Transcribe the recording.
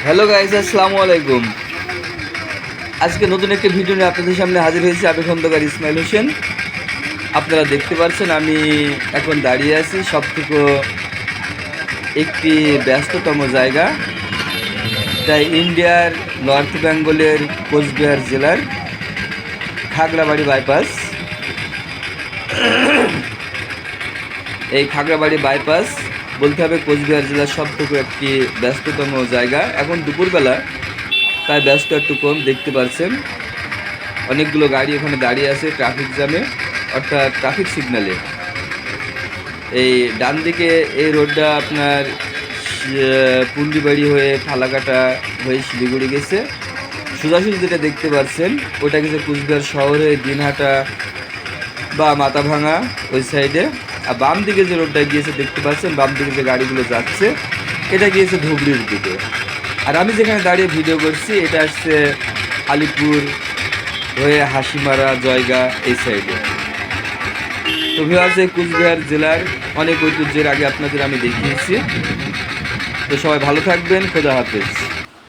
Hello guys, আসসালামু আলাইকুম। আজকে নতুন একটি ভিডিও নিয়ে আপনাদের সামনে হাজির হয়েছি আমি খন্দকার ইসমাইল হোসেন। আপনারা দেখতে পাচ্ছেন আমি এখন দাঁড়িয়ে আছি সবথেকে একটি ব্যস্ততম জায়গা, তাই ইন্ডিয়ার নর্থ বেঙ্গলের কোচবিহার জেলার খাগড়াবাড়ি বাইপাস। এই খাগড়াবাড়ি বাইপাস বলতে হবে কোচবিহার জেলার সবথেকে একটি ব্যস্ততম জায়গা। এখন দুপুরবেলা তাই ব্যস্ত একটু কম, দেখতে পাচ্ছেন অনেকগুলো গাড়ি এখানে দাঁড়িয়ে আছে ট্রাফিক জ্যামে, অর্থাৎ ট্রাফিক সিগন্যালে। এই ডান দিকে এই রোডটা আপনার পুন্ডিবাড়ি হয়ে ফালাকাটা হয়ে শিলিগুড়ি গেছে। সোজাসুজি যেটা দেখতে পাচ্ছেন ওটা গেছে কুচবিহার শহরে দিনহাটা বা মাথাভাঙা ওই সাইডে। আর বাম দিকে যে রোডটা গিয়েছে দেখতে পাচ্ছেন, বাম দিকে যে গাড়িগুলো যাচ্ছে এটা গিয়েছে ধুবড়ির দিকে। আর আমি যেখানে দাঁড়িয়ে ভিডিও করছি এটা আসছে আলিপুর হয়ে হাসিমারা জয়গা এই সাইডে। তো ভিউয়ার্স, এই কুচবিহার জেলার অনেক ঐতিহ্যের আগে আপনাদের আমি দেখিয়েছি। তো সবাই ভালো থাকবেন, খোদা হাফেজ।